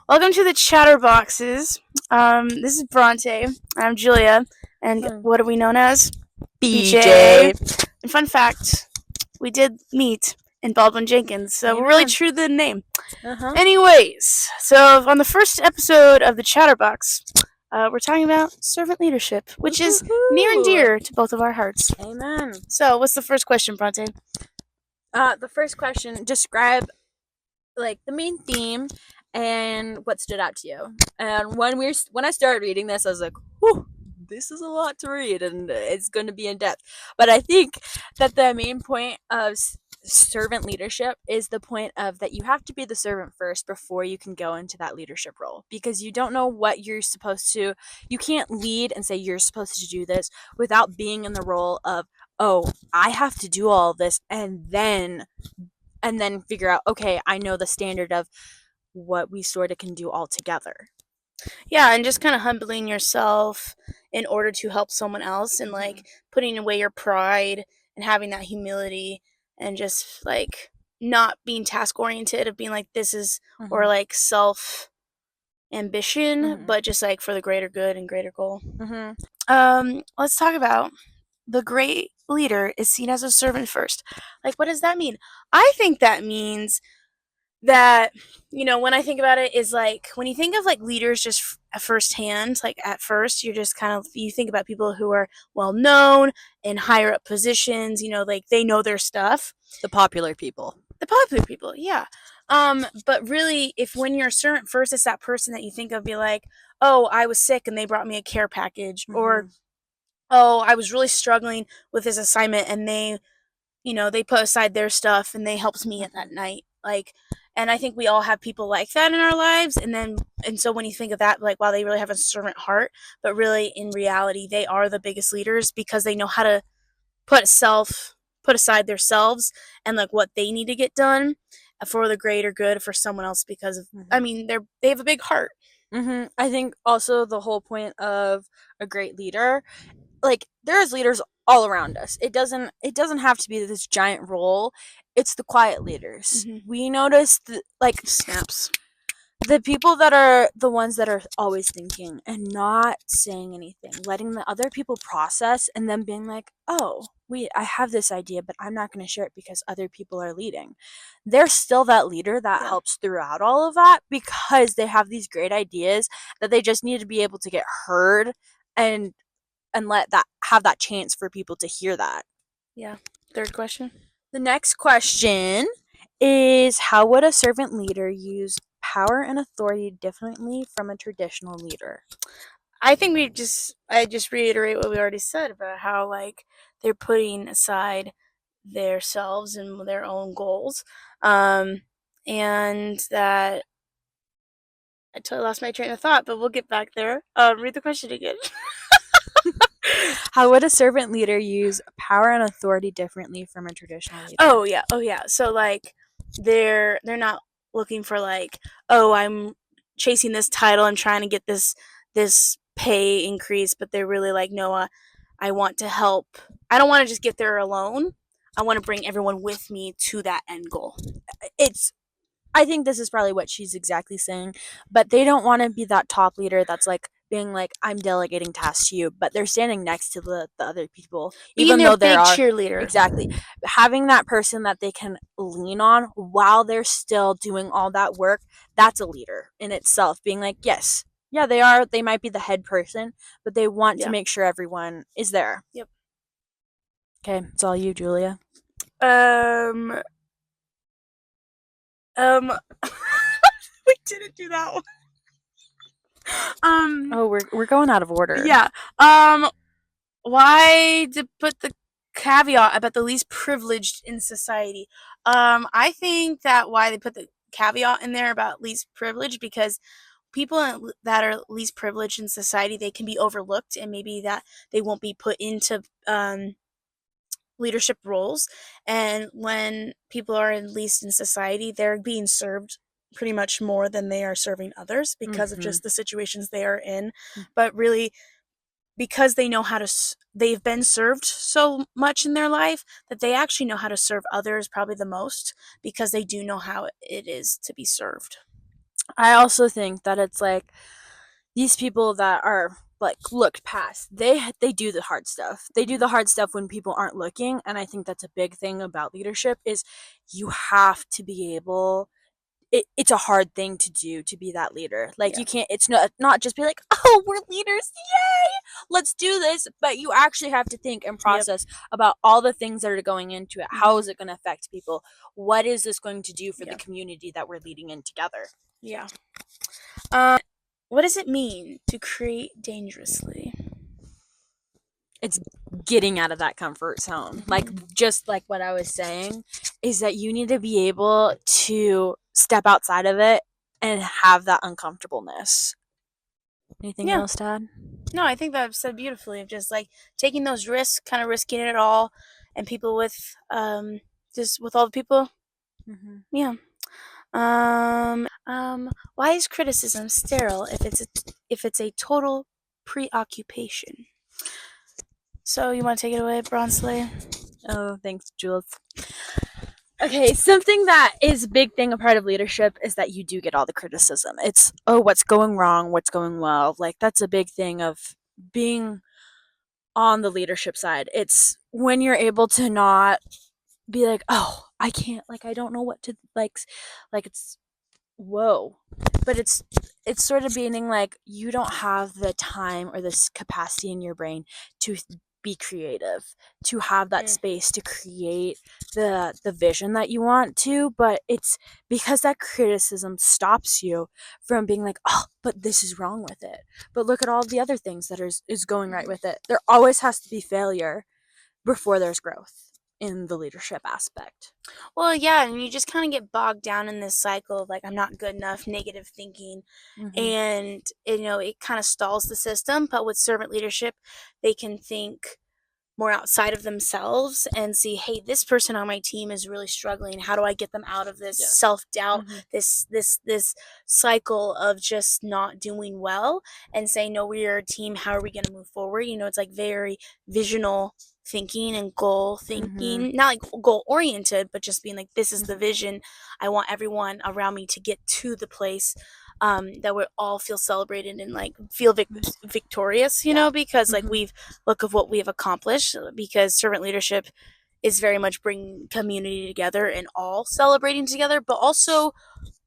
Welcome to the Chatterboxes. This is Bronte. I'm Julia. And Hmm. what are we known as? BJ. BJ. And fun fact, we did meet in Baldwin Jenkins, so we're really Amen. true to the name. Uh-huh. Anyways, so on the first episode of the Chatterbox, we're talking about servant leadership, which is near and Woohoo. dear to both of our hearts. Amen. So, what's the first question, Bronte? The first question, describe the main theme and what stood out to you. And when I started reading this, I was like, whew, this is a lot to read and it's going to be in depth. But I think that the main point of servant leadership is the point of that you have to be the servant first before you can go into that leadership role, because you don't know what you're supposed to. You can't lead and say you're supposed to do this without being in the role of, oh, I have to do all this and then figure out, okay, I know the standard of what we sort of can do all together. Yeah, and just kind of humbling yourself in order to help someone else, and like putting away your pride and having that humility, and just like not being task oriented of being like this is, or Mm-hmm. like self ambition, Mm-hmm. but just like for the greater good and greater goal. Mm-hmm. Let's talk about the great leader is seen as a servant first. Like, what does that mean? I think that means that, when I think about it, is like when you think of like leaders just firsthand, like at first you're just kind of, you think about people who are well known in higher up positions, like they know their stuff. The popular people. The popular people, yeah. But really, if when you're a servant first, it's that person that you think of, be like, oh, I was sick and they brought me a care package, or Mm-hmm. oh, I was really struggling with this assignment and they put aside their stuff and they helped me at Mm-hmm. that night. Like, and I think we all have people like that in our lives. And so when you think of that, like, wow, they really have a servant heart, but really in reality, they are the biggest leaders because they know how to put self, put aside their selves and like what they need to get done for the greater good for someone else because of, I Mm-hmm. mean, they have a big heart. Mm-hmm. I think also the whole point of a great leader, like there's leaders all around us. It doesn't have to be this giant role. It's the quiet leaders. Mm-hmm. We notice Snaps. the people that are the ones that are always thinking and not saying anything, letting the other people process and then being like, oh, wait, I have this idea, but I'm not going to share it because other people are leading. They're still that leader that Yeah. helps throughout all of that because they have these great ideas that they just need to be able to get heard and let that have that chance for people to hear that. Yeah. Third question. The next question is, how would a servant leader use power and authority differently from a traditional leader? I think I just reiterate what we already said about how like they're putting aside their selves and their own goals. Um, and that I totally lost my train of thought, but we'll get back there. Read the question again. How would a servant leader use power and authority differently from a traditional leader? Oh yeah. So like they're not looking for like, oh, I'm chasing this title and trying to get this pay increase, but they're really like, no, I want to help. I don't want to just get there alone. I want to bring everyone with me to that end goal. It's I think this is probably what she's exactly saying, but they don't want to be that top leader that's like being like, I'm delegating tasks to you, but they're standing next to the other people, Being even their though there big are cheerleader. exactly having that person that they can lean on while they're still doing all that work. That's a leader in itself, being like, yes, yeah, they might be the head person, but they want to Yeah. make sure everyone is there. Yep. Okay, it's all you, Julia. Um. Um. We didn't do that one. Oh, we're going out of order. Yeah. Why to put the caveat about the least privileged in society? I think that why they put the caveat in there about least privileged, because people that are least privileged in society, they can be overlooked, and maybe that they won't be put into leadership roles. And when people are in least in society, they're being served pretty much more than they are serving others because of Mm-hmm. just the situations they are in. But really, because they know how to they've been served so much in their life that they actually know how to serve others probably the most, because they do know how it is to be served. I also think that it's like these people that are like looked past, they do the hard stuff. They do the hard stuff when people aren't looking, and I think that's a big thing about leadership is you have to be able it's a hard thing to do to be that leader. Like Yeah. you can't it's not just be like, "Oh, we're leaders. Yay! Let's do this." But you actually have to think and Yep. process about all the things that are going into it. How Mhm. is it going to affect people? What is this going to do for the Yep. community that we're leading in together? Yeah. What does it mean to create dangerously? It's getting out of that comfort zone. Like just like what I was saying is that you need to be able to step outside of it and have that uncomfortableness. Anything Yeah. else to add? No, I think that said beautifully of just like taking those risks, kind of risking it all, and people with just with all the people. Mm-hmm. Yeah. Why is criticism sterile if it's a total preoccupation? So you want to take it away, Bronsley? Oh, thanks, Jules. Okay, something that is a big thing, a part of leadership, is that you do get all the criticism. It's, oh, what's going wrong, what's going well. Like, that's a big thing of being on the leadership side. It's when you're able to not be like, oh, I can't, like, I don't know what to, like, it's, whoa. But it's sort of being like, you don't have the time or this capacity in your brain to be creative, to have that space to create the vision that you want to, but it's because that criticism stops you from being like, oh, but this is wrong with it, but look at all the other things that is going right with it. There always has to be failure before there's growth in the leadership aspect. Well, yeah, and you just kind of get bogged down in this cycle of like I'm not good enough, negative thinking, and you know it kind of stalls the system. But with servant leadership, they can think more outside of themselves and see, hey, this person on my team is really struggling. How do I get them out of this self-doubt, this cycle of just not doing well, and say, no, we're a team. How are we going to move forward? You know, it's like very visional thinking and goal thinking, not like goal oriented, but just being like, this is the vision. I want everyone around me to get to the place that we all feel celebrated and like feel victorious, you know, because like we've look of what we've accomplished, because servant leadership is very much bringing community together and all celebrating together, but also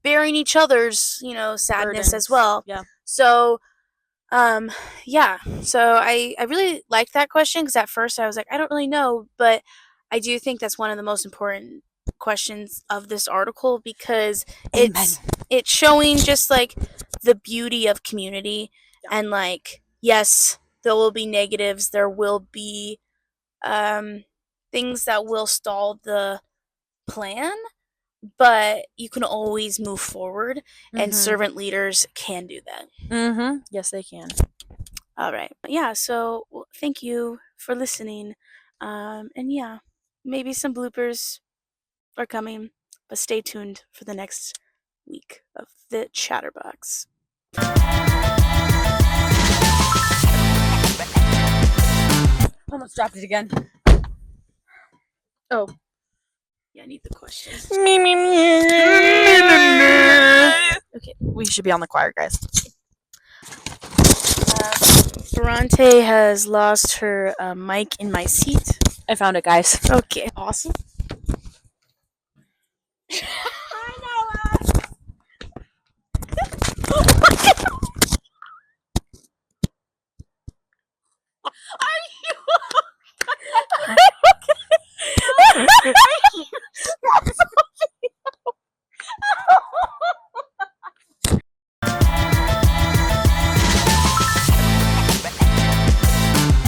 bearing each other's, you know, sadness as well. Yeah. So yeah, so I really liked that question because at first I was like, I don't really know, but I do think that's one of the most important questions of this article because it's showing just like the beauty of community and like yes, there will be negatives, there will be things that will stall the plan, but you can always move forward and servant leaders can do that. Yes, they can. All right. Yeah, so thank you for listening. And yeah, maybe some bloopers are coming, but stay tuned for the next week of the Chatterbox. Almost dropped it again. Oh. Yeah, I need the question. Okay, we should be on the choir, guys. Bronte has lost her mic in my seat. I found it, guys. Okay, awesome. Are you